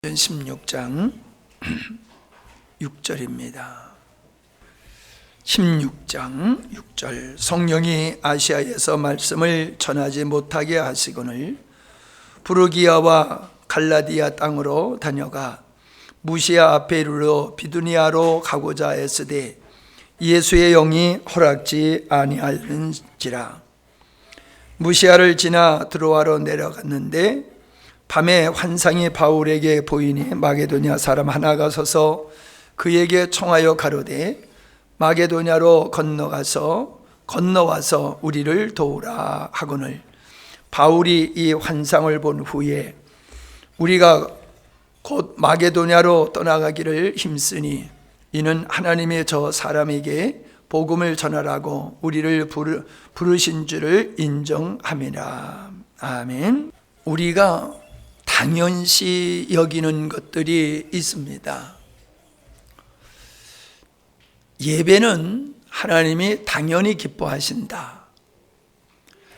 16장 6절입니다. 16장 6절 성령이 아시아에서 말씀을 전하지 못하게 하시거늘 부르기아와 갈라디아 땅으로 다녀가 무시아 앞에 이르러 비두니아로 가고자 했으되 예수의 영이 허락지 아니하는지라. 무시아를 지나 드로아로 내려갔는데 밤에 환상이 바울에게 보이니 마게도냐 사람 하나가 서서 그에게 청하여 가로되 마게도냐로 건너와서 우리를 도우라 하거늘 바울이 이 환상을 본 후에 우리가 곧 마게도냐로 떠나가기를 힘쓰니 이는 하나님의 저 사람에게 복음을 전하라고 우리를 부르신 줄을 인정함이라. 아멘. 우리가 당연시 여기는 것들이 있습니다. 예배는 하나님이 당연히 기뻐하신다.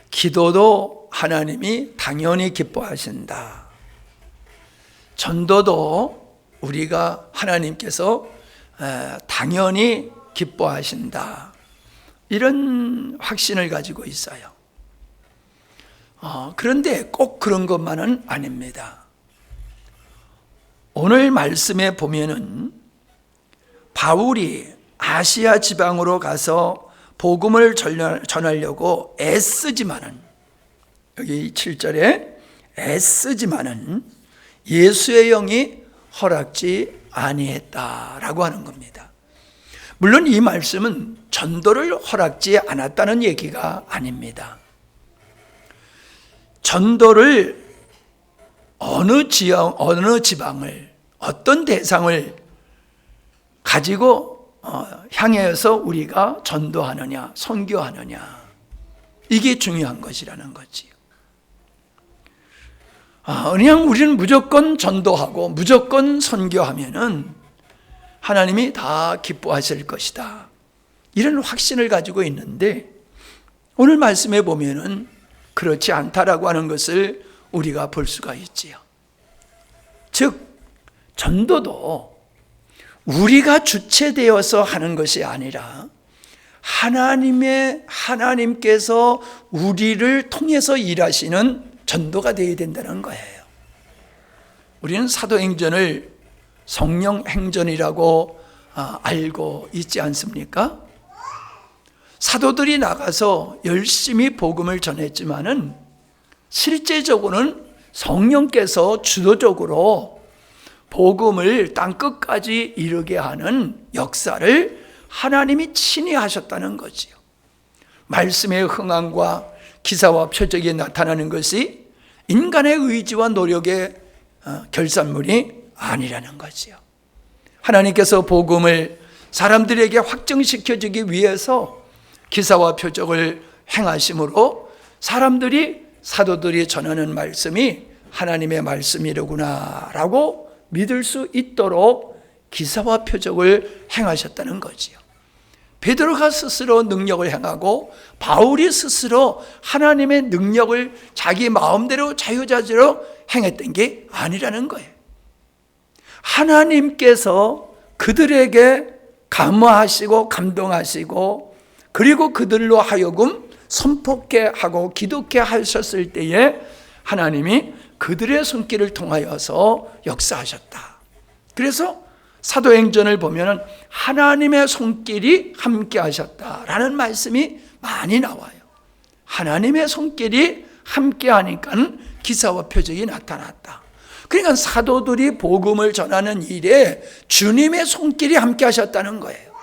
기도도 하나님이 당연히 기뻐하신다. 전도도 우리가 하나님께서 당연히 기뻐하신다. 이런 확신을 가지고 있어요. 그런데 꼭 그런 것만은 아닙니다. 오늘 말씀에 보면은 바울이 아시아 지방으로 가서 복음을 전하려고 애쓰지만은, 여기 7절에 애쓰지만은 예수의 영이 허락지 아니했다라고 하는 겁니다. 물론 이 말씀은 전도를 허락지 않았다는 얘기가 아닙니다. 전도를 어느 지방을, 어떤 대상을 가지고 향해서 우리가 전도하느냐, 선교하느냐, 이게 중요한 것이라는 거지요. 그냥 우리는 무조건 전도하고 무조건 선교하면은 하나님이 다 기뻐하실 것이다, 이런 확신을 가지고 있는데 오늘 말씀에 보면은 그렇지 않다라고 하는 것을 우리가 볼 수가 있지요. 즉 전도도 우리가 주체되어서 하는 것이 아니라 하나님께서 우리를 통해서 일하시는 전도가 되어야 된다는 거예요. 우리는 사도행전을 성령행전이라고 알고 있지 않습니까? 사도들이 나가서 열심히 복음을 전했지만은 실제적으로는 성령께서 주도적으로 복음을 땅끝까지 이르게 하는 역사를 하나님이 친히 하셨다는 거지요. 말씀의 흥함과 기사와 표적이 나타나는 것이 인간의 의지와 노력의 결산물이 아니라는 거지요. 하나님께서 복음을 사람들에게 확정시켜주기 위해서 기사와 표적을 행하심으로 사도들이 전하는 말씀이 하나님의 말씀이로구나 라고 믿을 수 있도록 기사와 표적을 행하셨다는 거지요. 베드로가 스스로 능력을 행하고 바울이 스스로 하나님의 능력을 자기 마음대로 자유자재로 행했던 게 아니라는 거예요. 하나님께서 그들에게 감화하시고 감동하시고 그리고 그들로 하여금 선포케 하고 기도케 하셨을 때에 하나님이 그들의 손길을 통하여서 역사하셨다. 그래서 사도행전을 보면 하나님의 손길이 함께 하셨다라는 말씀이 많이 나와요. 하나님의 손길이 함께 하니까 기사와 표적이 나타났다. 그러니까 사도들이 복음을 전하는 일에 주님의 손길이 함께 하셨다는 거예요.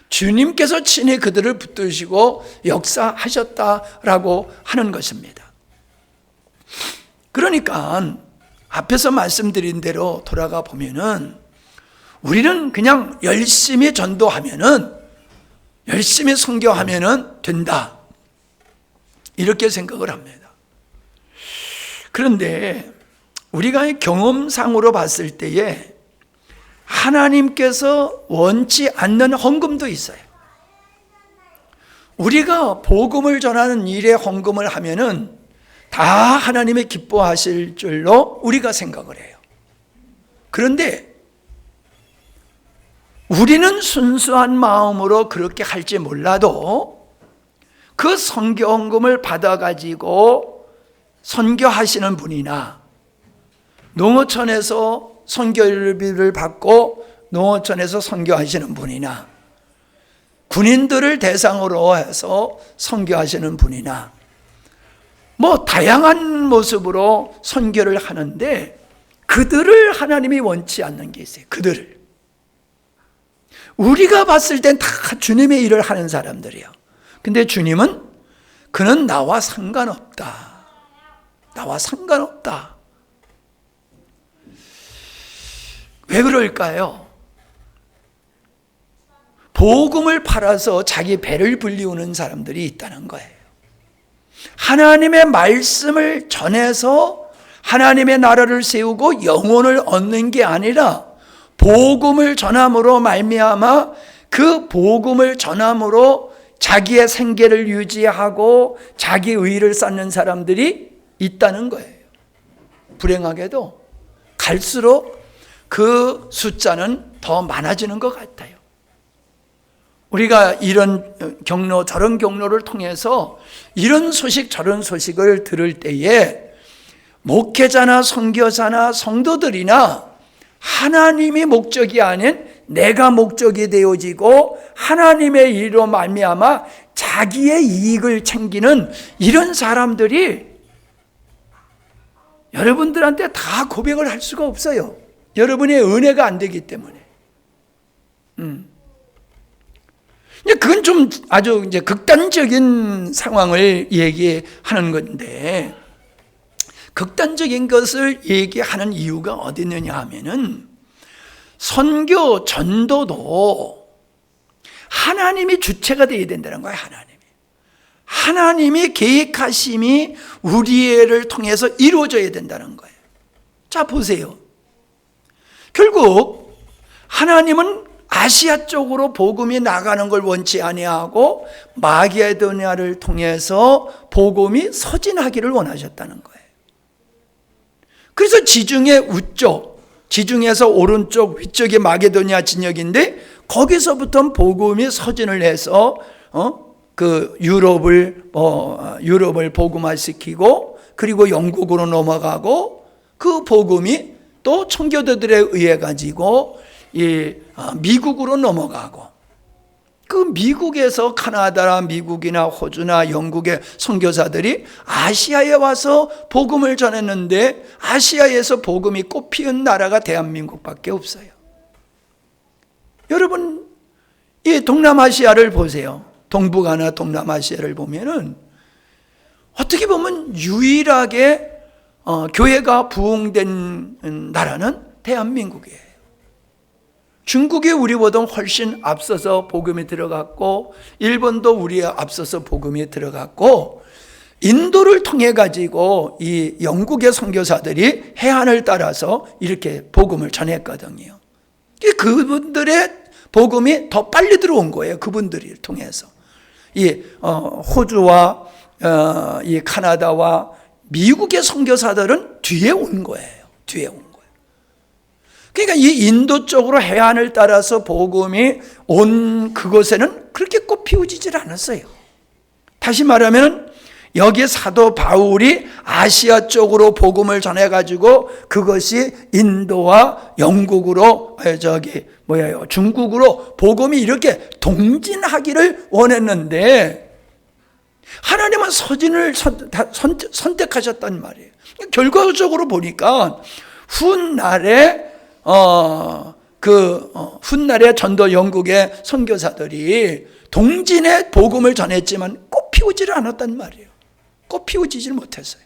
주님께서 친히 그들을 붙드시고 역사하셨다라고 하는 것입니다. 그러니까 앞에서 말씀드린 대로 돌아가 보면은 우리는 그냥 열심히 전도하면은, 열심히 선교하면은 된다, 이렇게 생각을 합니다. 그런데 우리가 경험상으로 봤을 때에 하나님께서 원치 않는 헌금도 있어요. 우리가 복음을 전하는 일에 헌금을 하면은 다 하나님의 기뻐하실 줄로 우리가 생각을 해요. 그런데 우리는 순수한 마음으로 그렇게 할지 몰라도 그 선교헌금을 받아가지고 선교하시는 분이나 농어촌에서 선교비를 받고 농어촌에서 선교하시는 분이나 군인들을 대상으로 해서 선교하시는 분이나 뭐 다양한 모습으로 선교를 하는데 그들을 하나님이 원치 않는 게 있어요. 그들을. 우리가 봤을 땐 다 주님의 일을 하는 사람들이에요. 근데 주님은 그는 나와 상관없다. 나와 상관없다. 왜 그럴까요? 복음을 팔아서 자기 배를 불리우는 사람들이 있다는 거예요. 하나님의 말씀을 전해서 하나님의 나라를 세우고 영혼을 얻는 게 아니라 복음을 전함으로 말미암아 그 복음을 전함으로 자기의 생계를 유지하고 자기 의를 쌓는 사람들이 있다는 거예요. 불행하게도 갈수록 그 숫자는 더 많아지는 것 같아요. 우리가 이런 경로 저런 경로를 통해서 이런 소식 저런 소식을 들을 때에 목회자나 선교사나 성도들이나 하나님이 목적이 아닌 내가 목적이 되어지고 하나님의 일로 말미암아 자기의 이익을 챙기는 이런 사람들이 여러분들한테 다 고백을 할 수가 없어요. 여러분의 은혜가 안 되기 때문에. 그건 좀 아주 이제 극단적인 상황을 얘기하는 건데, 극단적인 것을 얘기하는 이유가 어디 있느냐 하면은 선교 전도도 하나님이 주체가 되어야 된다는 거예요. 하나님이 계획하심이 우리를 통해서 이루어져야 된다는 거예요. 자, 보세요. 결국 하나님은 아시아 쪽으로 복음이 나가는 걸 원치 아니하고 마게도냐를 통해서 복음이 서진하기를 원하셨다는 거예요. 그래서 지중해 우쪽, 지중해에서 오른쪽 위쪽이 마게도냐 진역인데 거기서부터 복음이 서진을 해서 그 유럽을 복음화시키고 그리고 영국으로 넘어가고 그 복음이 또 청교도들에 의해 가지고 미국으로 넘어가고 그 미국에서 카나다나 미국이나 호주나 영국의 선교사들이 아시아에 와서 복음을 전했는데 아시아에서 복음이 꽃피운 나라가 대한민국밖에 없어요. 여러분 이 동남아시아를 보세요. 동북아나 동남아시아를 보면은 어떻게 보면 유일하게 교회가 부흥된 나라는 대한민국이에요. 중국이 우리보다 훨씬 앞서서 복음이 들어갔고 일본도 우리에 앞서서 복음이 들어갔고 인도를 통해 가지고 이 영국의 선교사들이 해안을 따라서 이렇게 복음을 전했거든요. 그분들의 복음이 더 빨리 들어온 거예요. 그분들을 통해서 이 호주와 이 카나다와 미국의 선교사들은 뒤에 온 거예요. 뒤에 온 거예요. 그러니까 이 인도 쪽으로 해안을 따라서 복음이 온 그곳에는 그렇게 꽃 피우지질 않았어요. 다시 말하면 여기 사도 바울이 아시아 쪽으로 복음을 전해가지고 그것이 인도와 영국으로 중국으로 복음이 이렇게 동진하기를 원했는데 하나님은 서진을 선택하셨단 말이에요. 결과적으로 보니까 훗날에 훗날에 전도 영국의 선교사들이 동진의 복음을 전했지만 꽃 피우지를 않았단 말이에요. 꽃 피우지질 못했어요.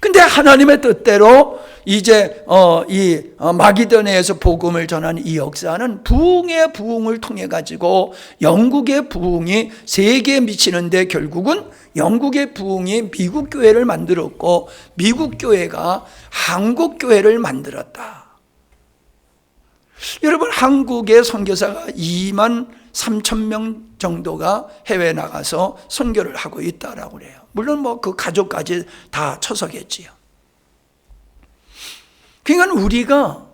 근데 하나님의 뜻대로 이제 이 마게도냐에서 복음을 전한 이 역사는 부흥의 부흥을 통해 가지고 영국의 부흥이 세계에 미치는데 결국은 영국의 부흥이 미국 교회를 만들었고 미국 교회가 한국 교회를 만들었다. 여러분 한국의 선교사가 2만 3천 명 정도가 해외에 나가서 선교를 하고 있다라고 그래요. 물론 뭐 그 가족까지 다 쳐서겠지요. 그러니까 우리가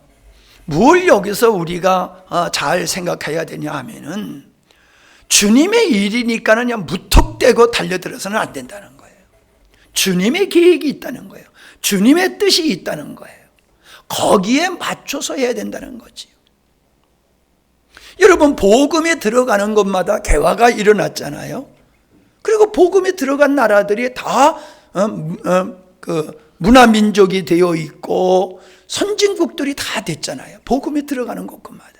뭘 여기서 우리가 잘 생각해야 되냐 하면은 주님의 일이니까는 그냥 무턱대고 달려들어서는 안 된다는 거예요. 주님의 계획이 있다는 거예요. 주님의 뜻이 있다는 거예요. 거기에 맞춰서 해야 된다는 거지요. 여러분, 복음에 들어가는 곳마다 개화가 일어났잖아요. 그리고 복음에 들어간 나라들이 다 문화민족이 되어 있고 선진국들이 다 됐잖아요. 복음에 들어가는 곳마다.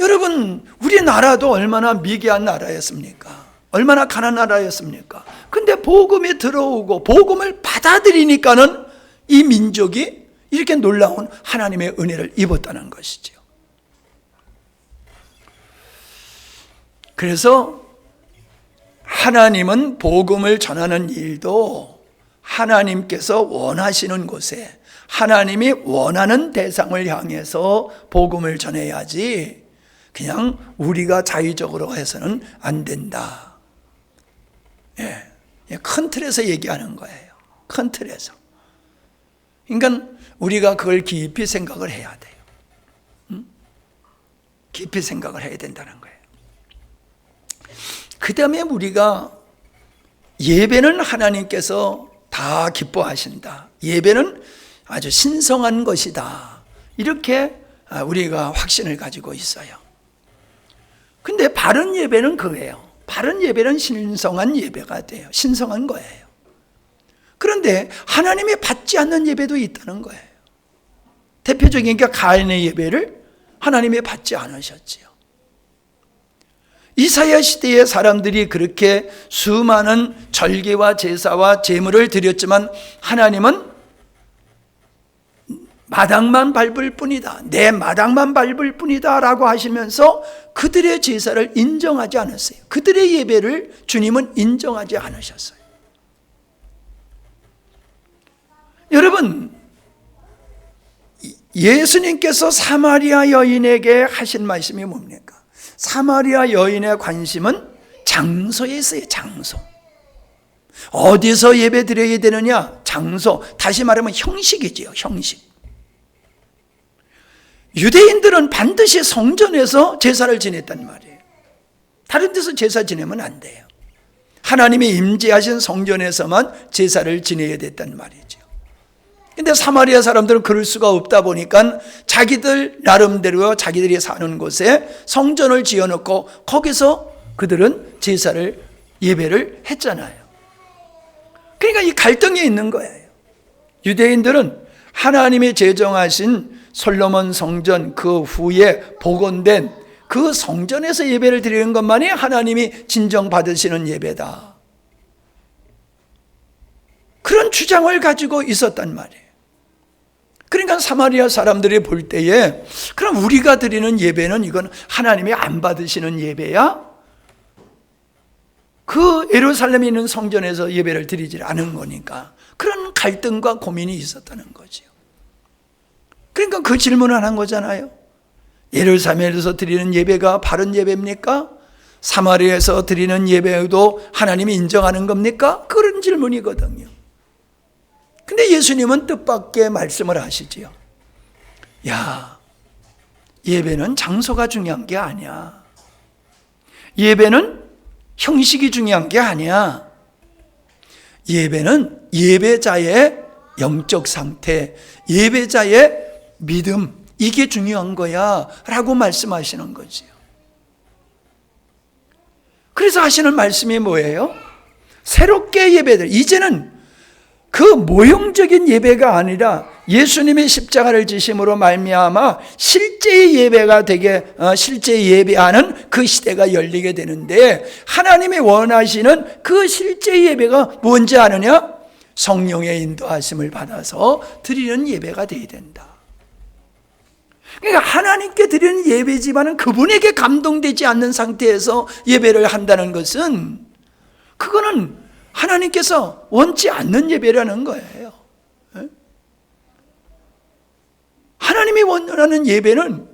여러분, 우리나라도 얼마나 미개한 나라였습니까? 얼마나 가난한 나라였습니까? 근데 복음에 들어오고 복음을 받아들이니까는 이 민족이 이렇게 놀라운 하나님의 은혜를 입었다는 것이죠. 그래서 하나님은 복음을 전하는 일도 하나님께서 원하시는 곳에 하나님이 원하는 대상을 향해서 복음을 전해야지 그냥 우리가 자의적으로 해서는 안 된다. 큰 틀에서 얘기하는 거예요. 큰 틀에서. 그러니까 우리가 그걸 깊이 생각을 해야 돼요. 깊이 생각을 해야 된다는 거예요. 그 다음에 우리가 예배는 하나님께서 다 기뻐하신다. 예배는 아주 신성한 것이다. 이렇게 우리가 확신을 가지고 있어요. 근데 바른 예배는 그거예요. 바른 예배는 신성한 예배가 돼요. 신성한 거예요. 그런데 하나님이 받지 않는 예배도 있다는 거예요. 대표적인 게 가인의 예배를 하나님이 받지 않으셨지요. 이사야 시대의 사람들이 그렇게 수많은 절기와 제사와 제물을 드렸지만 하나님은 마당만 밟을 뿐이다. 내 마당만 밟을 뿐이다 라고 하시면서 그들의 제사를 인정하지 않았어요. 그들의 예배를 주님은 인정하지 않으셨어요. 여러분, 예수님께서 사마리아 여인에게 하신 말씀이 뭡니까? 사마리아 여인의 관심은 장소에 있어요. 장소. 어디서 예배 드려야 되느냐? 장소. 다시 말하면 형식이지요. 형식. 유대인들은 반드시 성전에서 제사를 지냈단 말이에요. 다른 데서 제사 지내면 안 돼요. 하나님이 임재하신 성전에서만 제사를 지내야 됐단 말이죠. 근데 사마리아 사람들은 그럴 수가 없다 보니까 자기들 나름대로 자기들이 사는 곳에 성전을 지어놓고 거기서 그들은 제사를 예배를 했잖아요. 그러니까 이 갈등이 있는 거예요. 유대인들은 하나님이 제정하신 솔로몬 성전 그 후에 복원된 그 성전에서 예배를 드리는 것만이 하나님이 진정받으시는 예배다. 그런 주장을 가지고 있었단 말이에요. 그러니까 사마리아 사람들이 볼 때에 그럼 우리가 드리는 예배는 이건 하나님이 안 받으시는 예배야? 그 예루살렘에 있는 성전에서 예배를 드리지 않은 거니까 그런 갈등과 고민이 있었다는 거죠. 그러니까 그 질문을 한 거잖아요. 예루살렘에서 드리는 예배가 바른 예배입니까? 사마리아에서 드리는 예배도 하나님이 인정하는 겁니까? 그런 질문이거든요. 근데 예수님은 뜻밖의 말씀을 하시지요. 야, 예배는 장소가 중요한 게 아니야. 예배는 형식이 중요한 게 아니야. 예배는 예배자의 영적 상태, 예배자의 믿음, 이게 중요한 거야 라고 말씀하시는 거지요. 그래서 하시는 말씀이 뭐예요? 새롭게 예배들, 이제는 그 모형적인 예배가 아니라 예수님의 십자가를 지심으로 말미암아 실제의 예배가 되게 실제 예배하는 그 시대가 열리게 되는데 하나님이 원하시는 그 실제 예배가 뭔지 아느냐? 성령의 인도하심을 받아서 드리는 예배가 되어야 된다. 그러니까 하나님께 드리는 예배지만은 그분에게 감동되지 않는 상태에서 예배를 한다는 것은 그거는 하나님께서 원치 않는 예배라는 거예요. 하나님이 원하는 예배는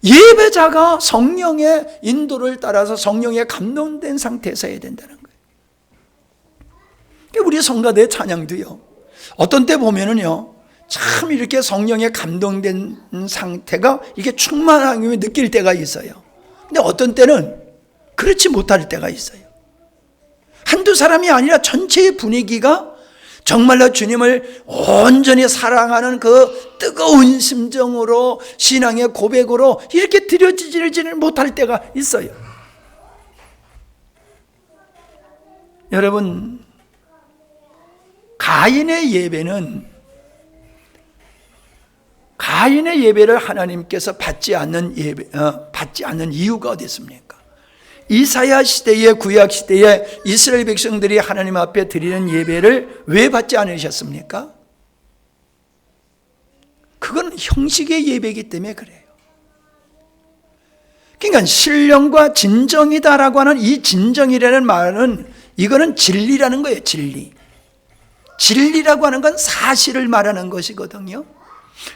예배자가 성령의 인도를 따라서 성령에 감동된 상태에서 해야 된다는 거예요. 우리 성가대 찬양도요. 어떤 때 보면은요, 참 이렇게 성령에 감동된 상태가 이게 충만함을 느낄 때가 있어요. 근데 어떤 때는 그렇지 못할 때가 있어요. 한두 사람이 아니라 전체의 분위기가 정말로 주님을 온전히 사랑하는 그 뜨거운 심정으로 신앙의 고백으로 이렇게 드려지지를 못할 때가 있어요. 여러분, 가인의 예배를 하나님께서 받지 않는 이유가 어디 있습니까? 이사야 시대의 구약 시대에 이스라엘 백성들이 하나님 앞에 드리는 예배를 왜 받지 않으셨습니까? 그건 형식의 예배이기 때문에 그래요. 그러니까 신령과 진정이다라고 하는 이 진정이라는 말은 이거는 진리라는 거예요. 진리라고 하는 건 사실을 말하는 것이거든요.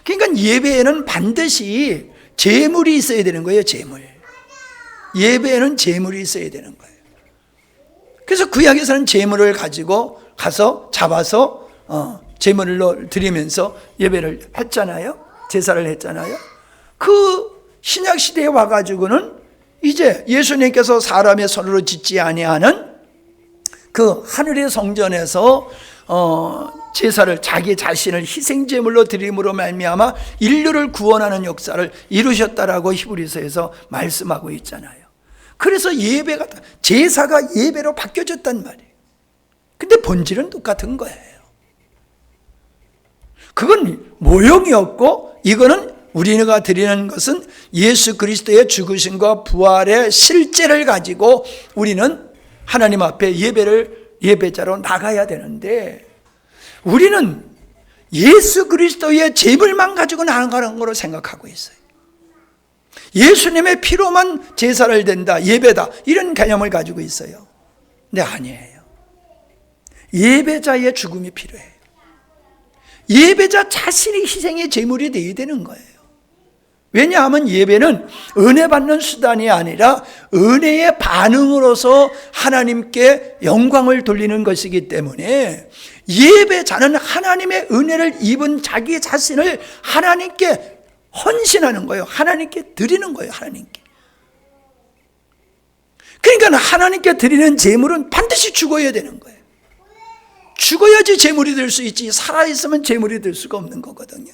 그러니까 예배에는 반드시 제물이 있어야 되는 거예요. 예배에는 제물이 있어야 되는 거예요. 그래서 구약에서는 제물을 가지고 가서 잡아서 제물로 드리면서 예배를 했잖아요. 제사를 했잖아요. 그 신약 시대에 와가지고는 이제 예수님께서 사람의 손으로 짓지 아니하는 그 하늘의 성전에서 제사를 자기 자신을 희생제물로 드림으로 말미암아 인류를 구원하는 역사를 이루셨다라고 히브리서에서 말씀하고 있잖아요. 그래서 제사가 예배로 바뀌어졌단 말이에요. 근데 본질은 똑같은 거예요. 그건 모형이었고, 이거는 우리가 드리는 것은 예수 그리스도의 죽으심과 부활의 실제를 가지고 우리는 하나님 앞에 예배자로 나가야 되는데, 우리는 예수 그리스도의 제물만 가지고 나가는 거로 생각하고 있어요. 예수님의 피로만 제사를 댄다, 예배다, 이런 개념을 가지고 있어요. 근데 아니에요. 예배자의 죽음이 필요해요. 예배자 자신이 희생의 제물이 되어야 되는 거예요. 왜냐하면 예배는 은혜 받는 수단이 아니라 은혜의 반응으로서 하나님께 영광을 돌리는 것이기 때문에 예배자는 하나님의 은혜를 입은 자기 자신을 하나님께 헌신하는 거예요. 하나님께 드리는 거예요. 하나님께. 그러니까 하나님께 드리는 제물은 반드시 죽어야 되는 거예요. 죽어야지 제물이 될 수 있지, 살아있으면 제물이 될 수가 없는 거거든요.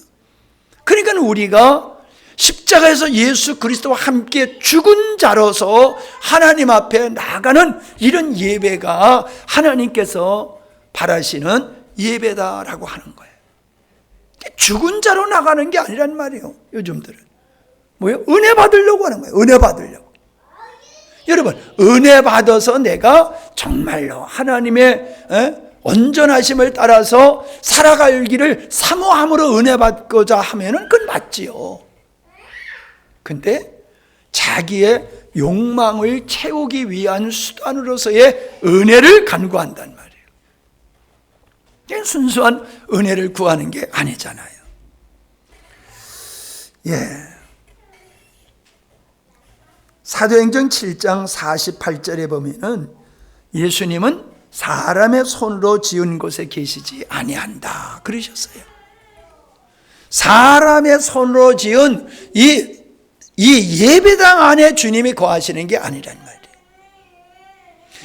그러니까 우리가 십자가에서 예수 그리스도와 함께 죽은 자로서 하나님 앞에 나가는 이런 예배가 하나님께서 바라시는 예배다라고 하는 거예요. 죽은 자로 나가는 게 아니란 말이에요. 요즘들은 뭐예요? 은혜 받으려고 하는 거예요. 은혜 받으려고. 여러분, 은혜 받아서 내가 정말로 하나님의 온전하심을 따라서 살아갈 길을 사모함으로 은혜 받고자 하면은 그건 맞지요. 근데 자기의 욕망을 채우기 위한 수단으로서의 은혜를 간구한단 말이에요. 순수한 은혜를 구하는 게 아니잖아요. 사도행전 7장 48절에 보면은 예수님은 사람의 손으로 지은 곳에 계시지 아니한다 그러셨어요. 사람의 손으로 지은 이 예배당 안에 주님이 거하시는 게 아니란 말이에요.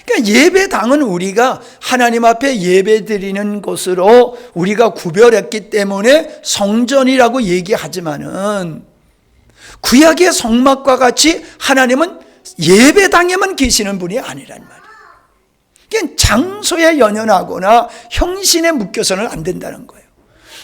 그러니까 예배당은 우리가 하나님 앞에 예배드리는 곳으로 우리가 구별했기 때문에 성전이라고 얘기하지만은 구약의 성막과 같이 하나님은 예배당에만 계시는 분이 아니란 말이에요. 그러니까 장소에 연연하거나 형신에 묶여서는 안 된다는 거예요.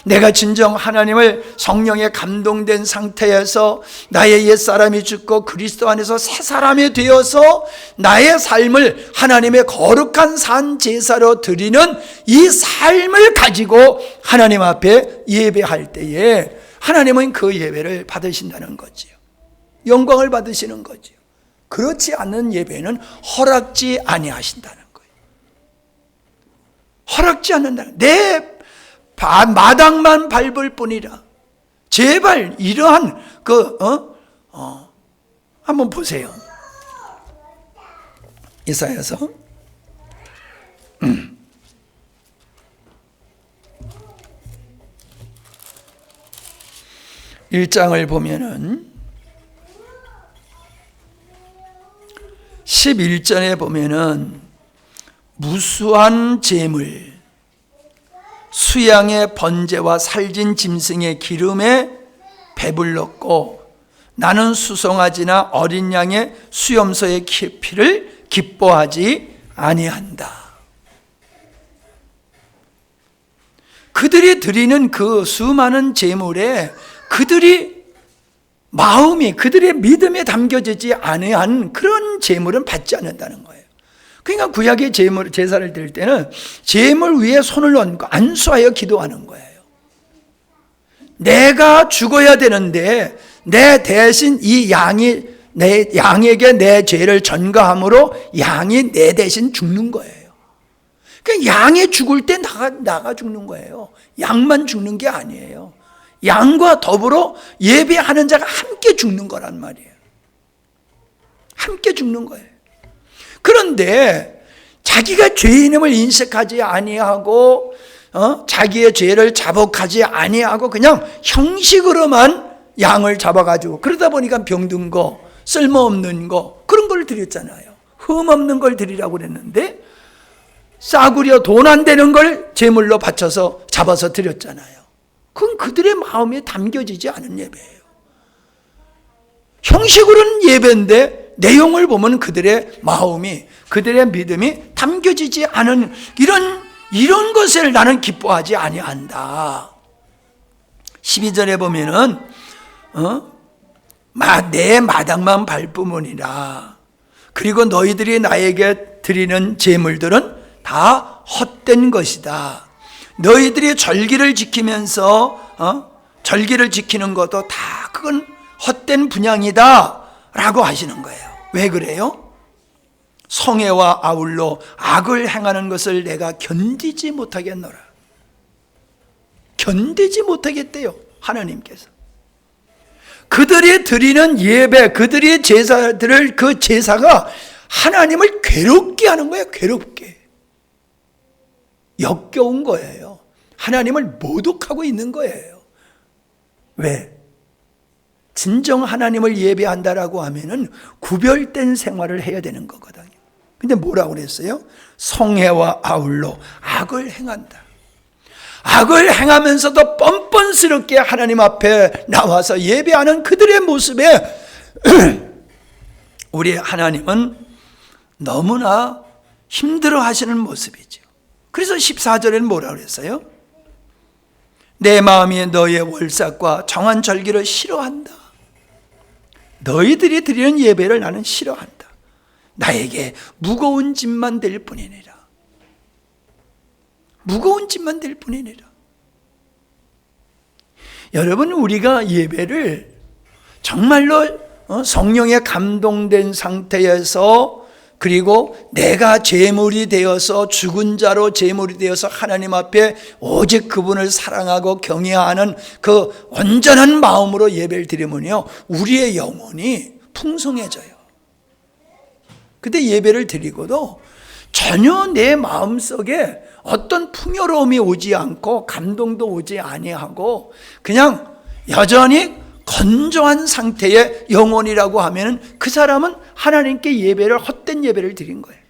내가 진정 하나님을 성령에 감동된 상태에서 나의 옛사람이 죽고 그리스도 안에서 새 사람이 되어서 나의 삶을 하나님의 거룩한 산 제사로 드리는 이 삶을 가지고 하나님 앞에 예배할 때에 하나님은 그 예배를 받으신다는 거지요. 영광을 받으시는 거지요. 그렇지 않은 예배는 허락지 아니하신다는 거예요. 허락지 않는다는, 내 마당만 밟을 뿐이라. 제발 이러한 한번 보세요. 이사야서 53장 1장을 보면은 11절에 보면은 무수한 재물, 수양의 번제와 살진 짐승의 기름에 배불렀고 나는 수송아지나 어린 양의 수염소의 피를 기뻐하지 아니한다. 그들이 드리는 그 수많은 제물에 그들이 마음이, 그들의 믿음에 담겨지지 아니한 그런 제물은 받지 않는다는 거예요. 그러니까 구약의 제사를 드릴 때는 제물 위에 손을 얹고 안수하여 기도하는 거예요. 내가 죽어야 되는데 내 대신 이 양에게 내 죄를 전가함으로 양이 내 대신 죽는 거예요. 그러니까 양이 죽을 때 나가 죽는 거예요. 양만 죽는 게 아니에요. 양과 더불어 예배하는 자가 함께 죽는 거란 말이에요. 함께 죽는 거예요. 그런데 자기가 죄인임을 인식하지 아니하고 자기의 죄를 자복하지 아니하고 그냥 형식으로만 양을 잡아가지고, 그러다 보니까 병든 거, 쓸모없는 거, 그런 걸 드렸잖아요. 흠없는 걸 드리라고 그랬는데 싸구려 돈 안 되는 걸 제물로 바쳐서 잡아서 드렸잖아요. 그건 그들의 마음에 담겨지지 않은 예배예요. 형식으로는 예배인데 내용을 보면 그들의 마음이, 그들의 믿음이 담겨지지 않은 이런 것을 나는 기뻐하지 아니한다. 12절에 보면은 내 마당만 밟으니라. 그리고 너희들이 나에게 드리는 제물들은 다 헛된 것이다. 너희들이 절기를 지키면서 절기를 지키는 것도 다 그건 헛된 분향이다 라고 하시는 거예요. 왜 그래요? 성애와 아울러 악을 행하는 것을 내가 견디지 못하겠노라. 견디지 못하겠대요, 하나님께서. 그들이 드리는 예배, 그들이 제사들을, 그 제사가 하나님을 괴롭게 하는 거예요. 괴롭게. 역겨운 거예요. 하나님을 모독하고 있는 거예요. 왜? 진정 하나님을 예배한다라고 하면은 구별된 생활을 해야 되는 거거든요. 근데 뭐라고 그랬어요? 성애와 아울러 악을 행한다. 악을 행하면서도 뻔뻔스럽게 하나님 앞에 나와서 예배하는 그들의 모습에 우리 하나님은 너무나 힘들어 하시는 모습이죠. 그래서 14절에는 뭐라고 그랬어요? 내 마음이 너의 월삭과 정한 절기를 싫어한다. 너희들이 드리는 예배를 나는 싫어한다. 나에게 무거운 짐만 될 뿐이니라. 무거운 짐만 될 뿐이니라. 여러분, 우리가 예배를 정말로 성령에 감동된 상태에서, 그리고 내가 제물이 되어서, 죽은 자로 제물이 되어서 하나님 앞에 오직 그분을 사랑하고 경외하는 그 온전한 마음으로 예배를 드리면요, 우리의 영혼이 풍성해져요. 근데 예배를 드리고도 전혀 내 마음속에 어떤 풍요로움이 오지 않고 감동도 오지 아니하고 그냥 여전히 건조한 상태의 영혼이라고 하면 그 사람은 하나님께 예배를, 헛된 예배를 드린 거예요.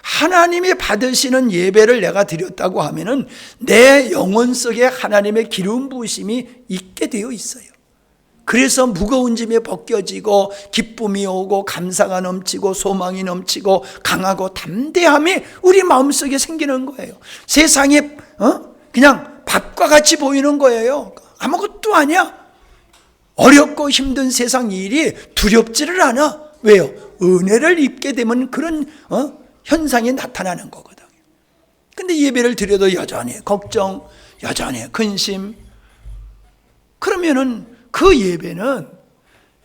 하나님이 받으시는 예배를 내가 드렸다고 하면 내 영혼 속에 하나님의 기름 부으심이 있게 되어 있어요. 그래서 무거운 짐이 벗겨지고 기쁨이 오고 감사가 넘치고 소망이 넘치고 강하고 담대함이 우리 마음속에 생기는 거예요. 세상이 그냥 밥과 같이 보이는 거예요. 아무것도 아니야. 어렵고 힘든 세상 일이 두렵지를 않아. 왜요? 은혜를 입게 되면 그런 현상이 나타나는 거거든요. 근데 예배를 드려도 여전히 걱정, 여전히 근심, 그러면은 그 예배는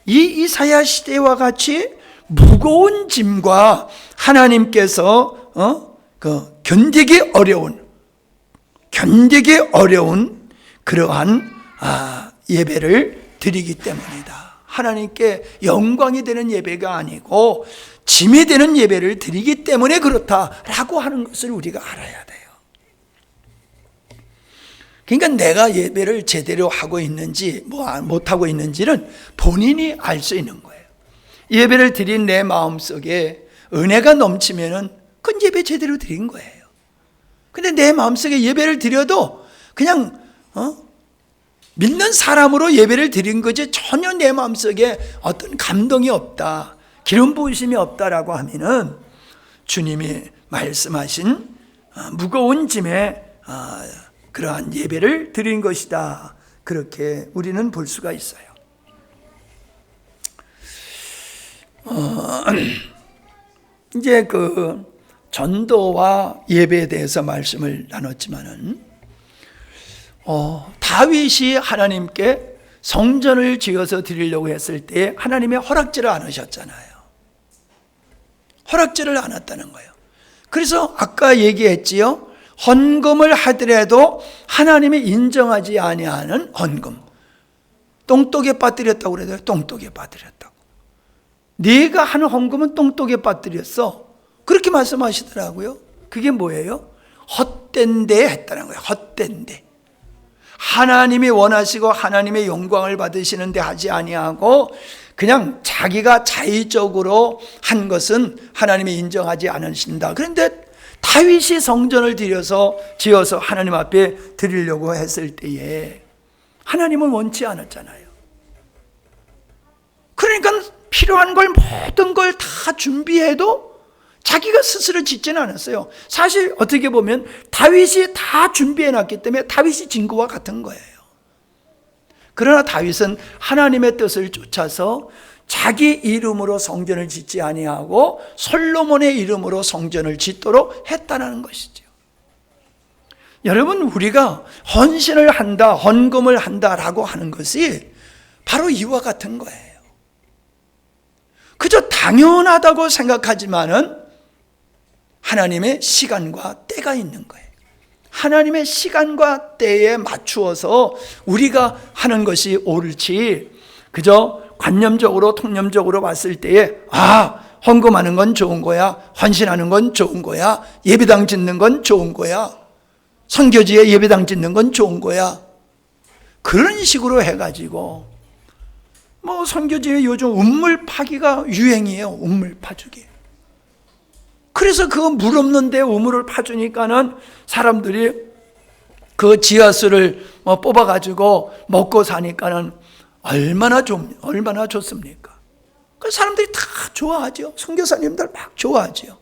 이 이사야 시대와 같이 무거운 짐과 하나님께서 견디기 어려운 그러한 예배를 드리기 때문이다. 하나님께 영광이 되는 예배가 아니고 짐이 되는 예배를 드리기 때문에 그렇다라고 하는 것을 우리가 알아야 돼요. 그러니까 내가 예배를 제대로 하고 있는지 못하고 있는지는 본인이 알 수 있는 거예요. 예배를 드린 내 마음속에 은혜가 넘치면은 그건 예배 제대로 드린 거예요. 근데 내 마음속에 예배를 드려도 그냥 믿는 사람으로 예배를 드린 거지 전혀 내 마음속에 어떤 감동이 없다, 기름 부으심이 없다라고 하면은 주님이 말씀하신 무거운 짐에 그러한 예배를 드린 것이다, 그렇게 우리는 볼 수가 있어요. 이제 그 전도와 예배에 대해서 말씀을 나눴지만은 다윗이 하나님께 성전을 지어서 드리려고 했을 때 하나님의 허락지를 않으셨잖아요. 허락지를 않았다는 거예요. 그래서 아까 얘기했지요. 헌금을 하더라도 하나님이 인정하지 아니하는 헌금, 똥독에 빠뜨렸다고 그래도 똥독에 빠뜨렸다고. 네가 하는 헌금은 똥독에 빠뜨렸어, 그렇게 말씀하시더라고요. 그게 뭐예요? 헛된 데 했다는 거예요. 헛된 데. 하나님이 원하시고 하나님의 영광을 받으시는 데 하지 아니하고 그냥 자기가 자의적으로 한 것은 하나님이 인정하지 않으신다. 그런데 다윗이 성전을 지어서 하나님 앞에 드리려고 했을 때에 하나님은 원치 않았잖아요. 그러니까 필요한 걸 모든 걸 다 준비해도 자기가 스스로 짓지는 않았어요. 사실 어떻게 보면 다윗이 다 준비해놨기 때문에 다윗이 진 거와 같은 거예요. 그러나 다윗은 하나님의 뜻을 쫓아서 자기 이름으로 성전을 짓지 아니하고 솔로몬의 이름으로 성전을 짓도록 했다는 것이죠. 여러분, 우리가 헌신을 한다, 헌금을 한다라고 하는 것이 바로 이와 같은 거예요. 그저 당연하다고 생각하지만은 하나님의 시간과 때가 있는 거예요. 하나님의 시간과 때에 맞추어서 우리가 하는 것이 옳지, 그저 관념적으로 통념적으로 봤을 때에 헌금하는 건 좋은 거야, 헌신하는 건 좋은 거야, 예배당 짓는 건 좋은 거야, 선교지에 예배당 짓는 건 좋은 거야, 그런 식으로 해가지고 선교지에 요즘 우물 파기가 유행이에요. 우물 파주기. 그래서 그 물 없는데 우물을 파주니까는 사람들이 그 지하수를 뽑아가지고 먹고 사니까는 얼마나 좋습니까? 그 사람들이 다 좋아하죠. 선교사님들 막 좋아하죠.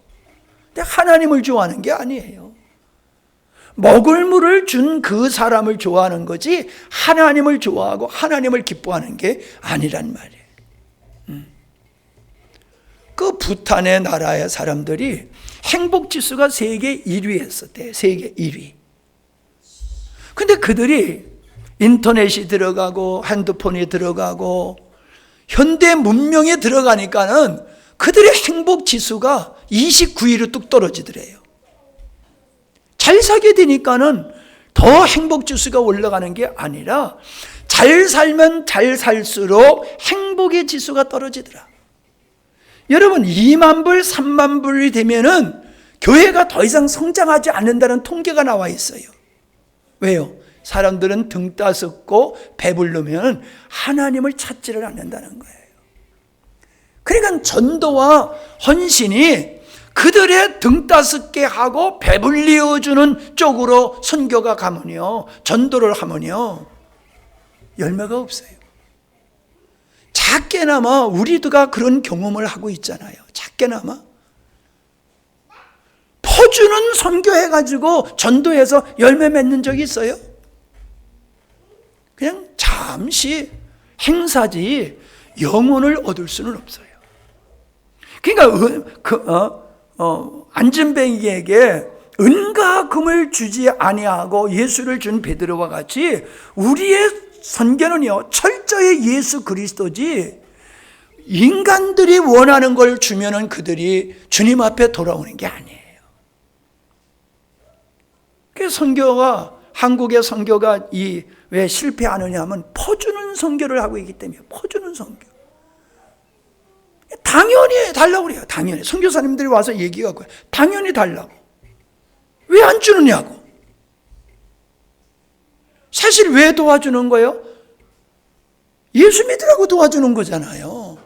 근데 하나님을 좋아하는 게 아니에요. 먹을 물을 준 그 사람을 좋아하는 거지 하나님을 좋아하고 하나님을 기뻐하는 게 아니란 말이에요. 그 부탄의 나라의 사람들이 행복지수가 세계 1위 했었대요. 세계 1위. 근데 그들이 인터넷이 들어가고 핸드폰이 들어가고 현대 문명에 들어가니까는 그들의 행복지수가 29위로 뚝 떨어지더래요. 잘 살게 되니까는 더 행복지수가 올라가는 게 아니라 잘 살면 잘 살수록 행복의 지수가 떨어지더라. 여러분, 2만 불, 3만 불이 되면은 교회가 더 이상 성장하지 않는다는 통계가 나와 있어요. 왜요? 사람들은 등 따숩고 배부르면 하나님을 찾지를 않는다는 거예요. 그러니까 전도와 헌신이 그들의 등 따숩게 하고 배불리어주는 쪽으로 선교가 가면요, 전도를 하면요, 열매가 없어요. 작게나마 우리가 그런 경험을 하고 있잖아요. 작게나마 퍼주는 선교해가지고 전도해서 열매 맺는 적이 있어요? 그냥 잠시 행사지 영혼을 얻을 수는 없어요. 그러니까 안진뱅이에게 은과 금을 주지 아니하고 예수를 준 베드로와 같이 우리의 선교는요, 철저히 예수 그리스도지 인간들이 원하는 걸 주면은 그들이 주님 앞에 돌아오는 게 아니에요. 그래서 선교가, 한국의 선교가 왜 실패하느냐 하면 퍼주는 선교를 하고 있기 때문에. 퍼주는 선교. 당연히 달라고 그래요. 당연히. 선교사님들이 와서 얘기하고 당연히 달라고. 왜 안 주느냐고. 사실 왜 도와주는 거예요? 예수 믿으라고 도와주는 거잖아요.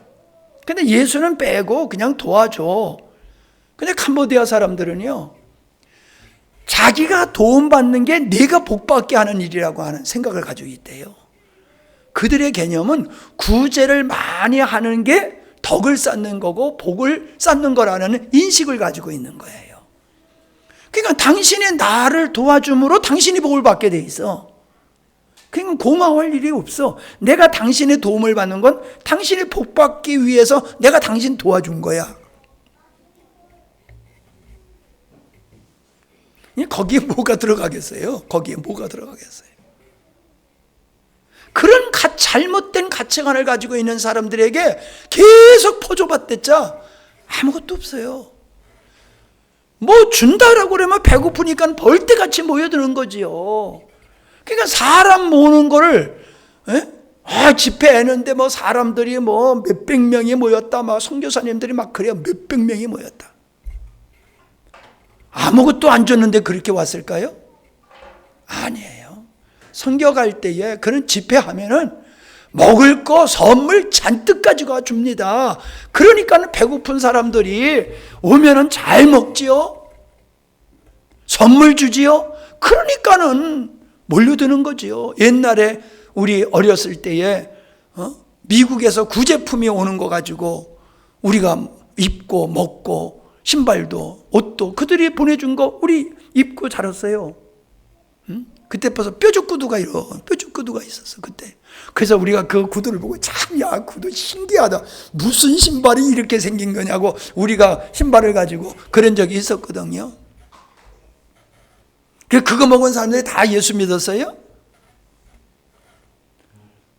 근데 예수는 빼고 그냥 도와줘. 근데 캄보디아 사람들은요, 자기가 도움받는 게 내가 복받게 하는 일이라고 하는 생각을 가지고 있대요. 그들의 개념은 구제를 많이 하는 게 덕을 쌓는 거고 복을 쌓는 거라는 인식을 가지고 있는 거예요. 그러니까 당신이 나를 도와줌으로 당신이 복을 받게 돼 있어. 그러니까 고마워할 일이 없어. 내가 당신의 도움을 받는 건 당신이 복받기 위해서 내가 당신 도와준 거야. 거기에 뭐가 들어가겠어요? 거기에 뭐가 들어가겠어요? 그런 잘못된 가치관을 가지고 있는 사람들에게 계속 퍼줘봤댔자 아무것도 없어요. 뭐 준다라고 그러면 배고프니까 벌떼같이 모여드는 거지요. 그러니까 사람 모으는 거를 집회했는데 뭐 사람들이 뭐 몇백 명이 모였다, 막 선교사님들이 막 그래요. 몇백 명이 모였다. 아무것도 안 줬는데 그렇게 왔을까요? 아니에요. 선교 갈 때에 그런 집회하면은 먹을 거 선물 잔뜩 가지고 줍니다. 그러니까 배고픈 사람들이 오면은 잘 먹지요. 선물 주지요. 그러니까는 몰려드는 거지요. 옛날에 우리 어렸을 때에 미국에서 구제품이 오는 거 가지고 우리가 입고 먹고 신발도 옷도 그들이 보내준 거 우리 입고 자랐어요. 그때 벌써 뾰족 구두가 있었어 그때. 그래서 우리가 그 구두를 보고 참, 야, 구두 신기하다. 무슨 신발이 이렇게 생긴 거냐고 우리가 신발을 가지고 그런 적이 있었거든요. 그거 먹은 사람들이 다 예수 믿었어요?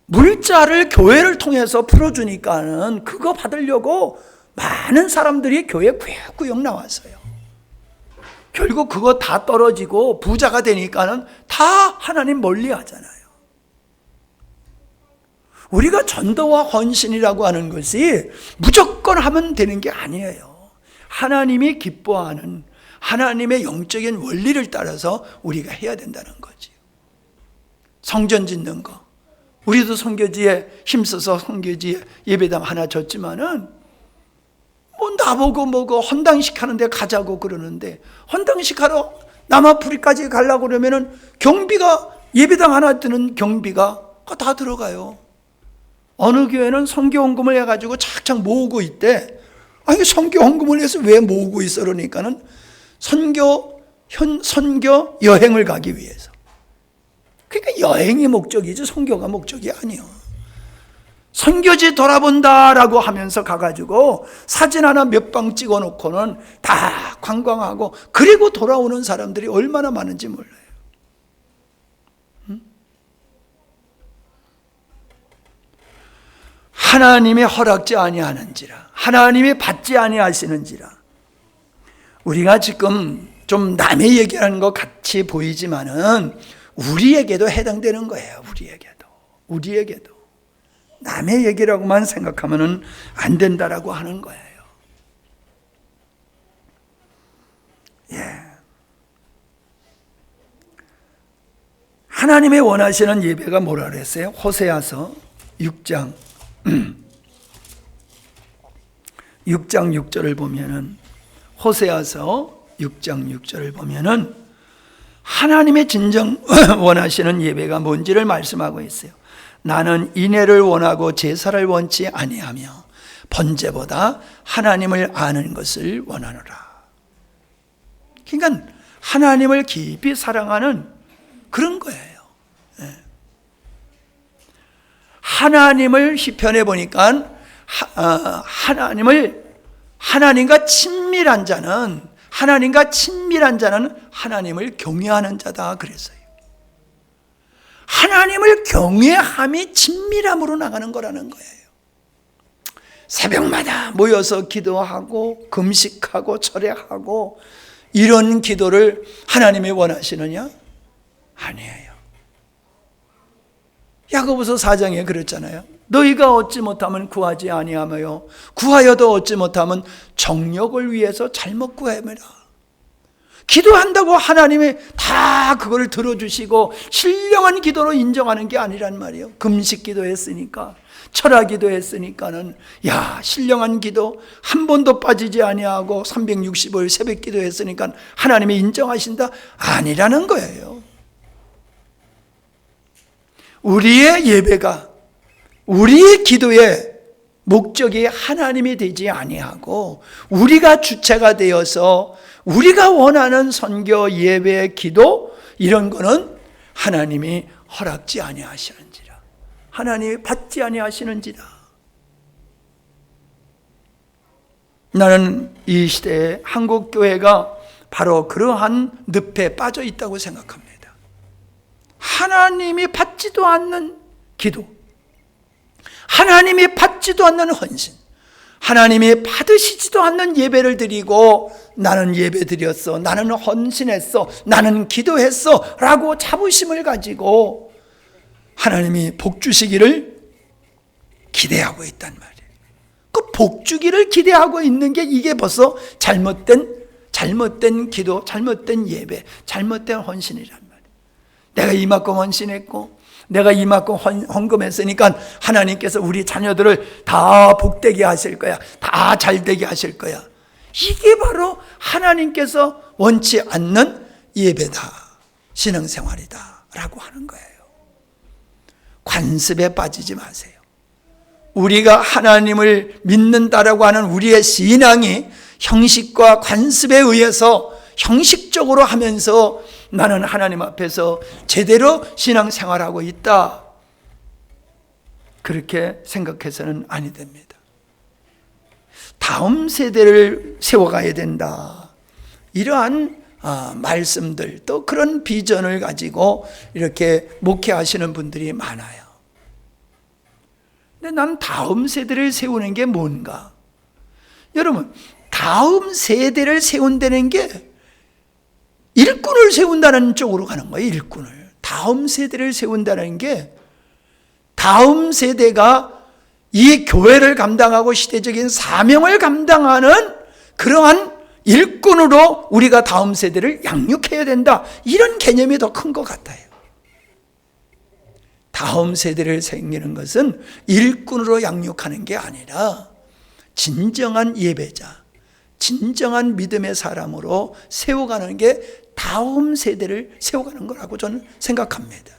물자를 교회를 통해서 풀어주니까는 그거 받으려고 많은 사람들이 교회에 꾸역꾸역 나왔어요. 결국 그거 다 떨어지고 부자가 되니까는 다 하나님 멀리 하잖아요. 우리가 전도와 헌신이라고 하는 것이 무조건 하면 되는 게 아니에요. 하나님이 기뻐하는 하나님의 영적인 원리를 따라서 우리가 해야 된다는 거지. 성전 짓는 거. 우리도 선교지에 힘써서 선교지에 예배당 하나 졌지만은 뭐 나보고 뭐고 헌당식 하는데 가자고 그러는데 헌당식 하러 남아프리까지 가려고 그러면은 경비가 예배당 하나 드는 경비가 다 들어가요. 어느 교회는 선교 헌금을 해가지고 착착 모으고 있대. 아니 선교 헌금을 해서 왜 모으고 있어? 그러니까는 선교 여행을 가기 위해서. 그러니까 여행이 목적이지 선교가 목적이 아니에요. 선교지 돌아본다라고 하면서 가가지고 사진 하나 몇 방 찍어놓고는 다 관광하고 그리고 돌아오는 사람들이 얼마나 많은지 몰라요. 하나님이 허락지 아니하는지라, 하나님이 받지 아니하시는지라. 우리가 지금 좀 남의 얘기하는 것 같이 보이지만은 우리에게도 해당되는 거예요. 우리에게도 남의 얘기라고만 생각하면은 안 된다라고 하는 거예요. 예. 하나님의 원하시는 예배가 뭐라 그랬어요? 호세아서 6장 6절을 보면은, 호세아서 6장 6절을 보면은 하나님의 진정 원하시는 예배가 뭔지를 말씀하고 있어요. 나는 인애를 원하고 제사를 원치 아니하며 번제보다 하나님을 아는 것을 원하노라. 그러니까 하나님을 깊이 사랑하는 그런 거예요. 하나님을 시편해 보니까 하나님과 친밀한 자는 하나님을 경외하는 자다 그랬어요. 하나님을 경외함이 친밀함으로 나가는 거라는 거예요. 새벽마다 모여서 기도하고 금식하고 철회하고 이런 기도를 하나님이 원하시느냐? 아니에요. 야고보서 4장에 그랬잖아요. 너희가 얻지 못하면 구하지 아니하며 구하여도 얻지 못하면 정욕을 위해서 잘못 구하매라. 기도한다고 하나님이 다 그걸 들어주시고 신령한 기도로 인정하는 게 아니란 말이에요. 금식 기도했으니까, 철학 기도했으니까는 야, 신령한 기도 한 번도 빠지지 아니하고 365일 새벽 기도했으니까 하나님이 인정하신다? 아니라는 거예요. 우리의 예배가, 우리의 기도의 목적이 하나님이 되지 아니하고 우리가 주체가 되어서 우리가 원하는 선교, 예배, 기도 이런 거는 하나님이 허락지 아니하시는지라, 하나님이 받지 아니하시는지라. 나는 이 시대에 한국교회가 바로 그러한 늪에 빠져 있다고 생각합니다. 하나님이 받지도 않는 기도, 하나님이 받지도 않는 헌신, 하나님이 받으시지도 않는 예배를 드리고 나는 예배 드렸어, 나는 헌신했어, 나는 기도했어 라고 자부심을 가지고 하나님이 복 주시기를 기대하고 있단 말이에요. 그 복 주기를 기대하고 있는 게 이게 벌써 잘못된 기도, 잘못된 예배, 잘못된 헌신이란 말이에요. 내가 이만큼 헌신했고 내가 이만큼 헌금했으니까 하나님께서 우리 자녀들을 다 복되게 하실 거야, 다 잘되게 하실 거야. 이게 바로 하나님께서 원치 않는 예배다, 신앙생활이다 라고 하는 거예요. 관습에 빠지지 마세요. 우리가 하나님을 믿는다라고 하는 우리의 신앙이 형식과 관습에 의해서 형식적으로 하면서 나는 하나님 앞에서 제대로 신앙생활하고 있다, 그렇게 생각해서는 아니 됩니다. 다음 세대를 세워가야 된다, 이러한 말씀들, 또 그런 비전을 가지고 이렇게 목회하시는 분들이 많아요. 근데 난 다음 세대를 세우는 게 뭔가? 여러분, 다음 세대를 세운다는 게 일꾼을 세운다는 쪽으로 가는 거예요. 일꾼을. 다음 세대를 세운다는 게 다음 세대가 이 교회를 감당하고 시대적인 사명을 감당하는 그러한 일꾼으로 우리가 다음 세대를 양육해야 된다, 이런 개념이 더 큰 것 같아요. 다음 세대를 생기는 것은 일꾼으로 양육하는 게 아니라 진정한 예배자, 진정한 믿음의 사람으로 세워가는 게 다음 세대를 세워가는 거라고 저는 생각합니다.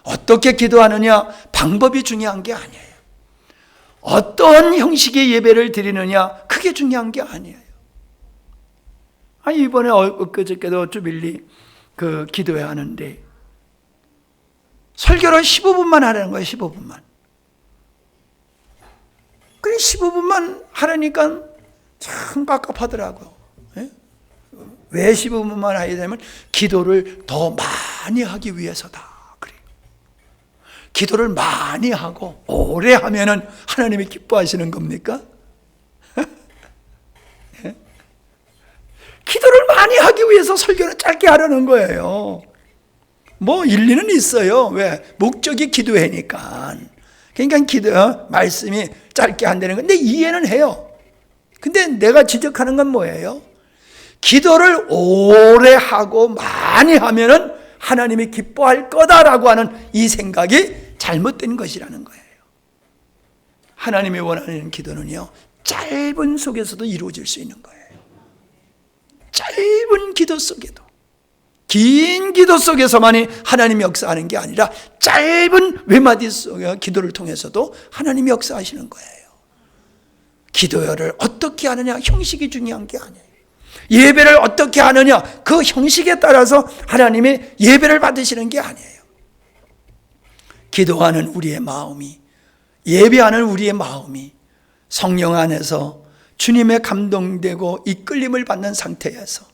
어떻게 기도하느냐, 방법이 중요한 게 아니에요. 어떤 형식의 예배를 드리느냐, 그게 중요한 게 아니에요. 이번에 엊그저께도 주빌리 기도회 하는데 설교를 15분만 하라는 거예요. 15분만. 그래 15분만 하라니까 참 깝깝하더라고요. 왜 15분만 하게 되면 기도를 더 많이 하기 위해서다. 그래요. 기도를 많이 하고 오래 하면은 하나님이 기뻐하시는 겁니까? 기도를 많이 하기 위해서 설교를 짧게 하려는 거예요. 뭐 일리는 있어요. 왜? 목적이 기도회니까. 그러니까 말씀이 짧게 한다는 건데 이해는 해요. 근데 내가 지적하는 건 뭐예요? 기도를 오래 하고 많이 하면은 하나님이 기뻐할 거다라고 하는 이 생각이 잘못된 것이라는 거예요. 하나님이 원하는 기도는요, 짧은 속에서도 이루어질 수 있는 거예요. 짧은 기도 속에도, 긴 기도 속에서만이 하나님이 역사하는 게 아니라 짧은 외마디 속의 기도를 통해서도 하나님이 역사하시는 거예요. 기도를 어떻게 하느냐, 형식이 중요한 게 아니에요. 예배를 어떻게 하느냐, 그 형식에 따라서 하나님이 예배를 받으시는 게 아니에요. 기도하는 우리의 마음이, 예배하는 우리의 마음이 성령 안에서 주님의 감동되고 이끌림을 받는 상태에서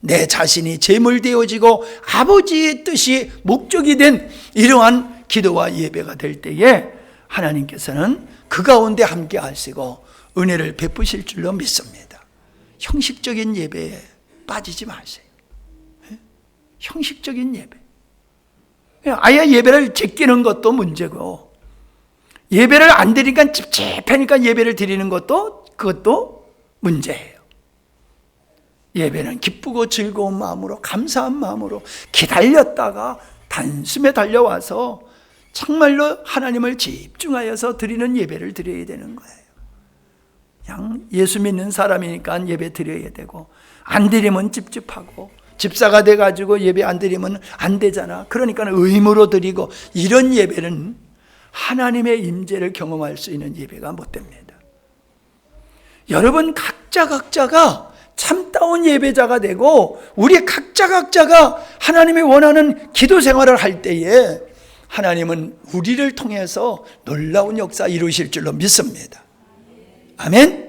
내 자신이 제물되어지고 아버지의 뜻이 목적이 된 이러한 기도와 예배가 될 때에 하나님께서는 그 가운데 함께 하시고 은혜를 베푸실 줄로 믿습니다. 형식적인 예배에 빠지지 마세요. 형식적인 예배. 아예 예배를 제끼는 것도 문제고, 예배를 안 드리니까 찝찝하니까 예배를 드리는 것도, 그것도 문제예요. 예배는 기쁘고 즐거운 마음으로, 감사한 마음으로 기다렸다가 단숨에 달려와서 정말로 하나님을 집중하여서 드리는 예배를 드려야 되는 거예요. 그냥 예수 믿는 사람이니까 예배 드려야 되고, 안 드리면 찝찝하고, 집사가 돼가지고 예배 안 드리면 안 되잖아. 그러니까 의무로 드리고, 이런 예배는 하나님의 임재를 경험할 수 있는 예배가 못 됩니다. 여러분 각자가 참다운 예배자가 되고, 우리 각자가 하나님이 원하는 기도 생활을 할 때에 하나님은 우리를 통해서 놀라운 역사 이루실 줄로 믿습니다. 아멘.